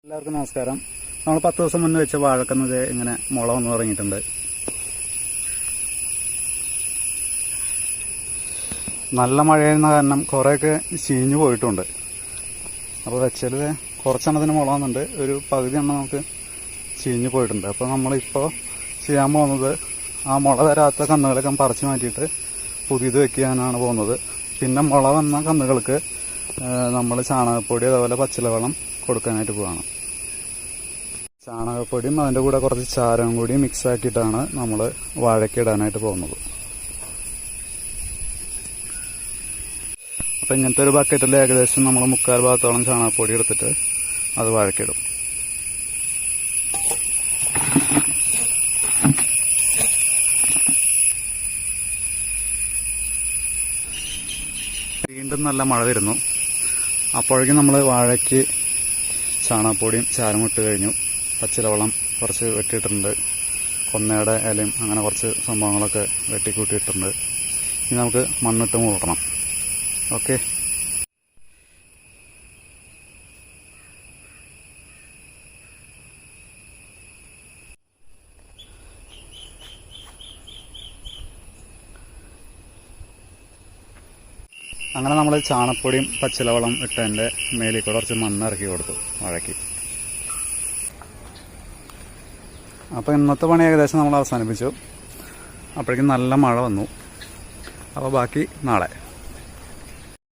എല്ലാവർക്കും നമസ്കാരം. നമ്മൾ 10 ദിവസം മുന്നേ വെച്ച വാഴക്കുന്നത് ഇങ്ങനെ മുള വന്നു തുടങ്ങിയിട്ടുണ്ട്. നല്ല മഴയായിരുന്ന കാരണം കുറേയൊക്കെ ചീഞ്ഞു പോയിട്ടുണ്ട്. അപ്പോൾ വെച്ചാൽ കുറച്ചെണ്ണത്തിന് മുള വന്നുണ്ട്, ഒരു പകുതി എണ്ണം നമുക്ക് ചീഞ്ഞു പോയിട്ടുണ്ട്. അപ്പോൾ നമ്മളിപ്പോൾ ചെയ്യാൻ പോകുന്നത് ആ മുള തരാത്ത കന്നുകളൊക്കെ പറിച്ചു മാറ്റിയിട്ട് പുതിയത് വെക്കാനാണ് പോകുന്നത്. പിന്നെ മുള വന്ന കന്നുകൾക്ക് നമ്മൾ ചാണകപ്പൊടി അതുപോലെ പച്ചിലവെള്ളം കൊടുക്കാനായിട്ട് പോവുകയാണ്. ചാണകപ്പൊടിയും അതിൻ്റെ കൂടെ കുറച്ച് ചാരം കൂടി മിക്സ് ആക്കിയിട്ടാണ് നമ്മൾ വാഴയ്ക്ക് ഇടാനായിട്ട് പോകുന്നത്. അപ്പം ഇങ്ങനത്തെ ഒരു ബക്കറ്റിൽ ഏകദേശം നമ്മൾ 3/4 ഭാഗത്തോളം ചാണകപ്പൊടി എടുത്തിട്ട് അത് വാഴയ്ക്കിടും. വീണ്ടും നല്ല മഴ വരുന്നു. അപ്പോഴേക്കും നമ്മൾ വാഴയ്ക്ക് ചാണകപ്പൊടിയും ചാരം ഇട്ട് കഴിഞ്ഞു. പച്ചിലവെള്ളം കുറച്ച് വെട്ടിയിട്ടുണ്ട്, കൊന്നയുടെ ഇലയും അങ്ങനെ കുറച്ച് സംഭവങ്ങളൊക്കെ വെട്ടിക്കൂട്ടിയിട്ടുണ്ട്. ഇനി നമുക്ക് മണ്ണിട്ട് മൂടണം. ഓക്കെ. അങ്ങനെ നമ്മൾ ചാണകപ്പൊടിയും പച്ചിലവെള്ളം ഇട്ടതിൻ്റെ മേലിൽ കൂടെ കുറച്ച് മണ്ണ് ഇറക്കി കൊടുത്തു വാഴയ്ക്ക്. അപ്പോൾ ഇന്നത്തെ പണി ഏകദേശം നമ്മൾ അവസാനിപ്പിച്ചു. അപ്പോഴേക്കും നല്ല മഴ വന്നു. അപ്പോൾ ബാക്കി നാളെ.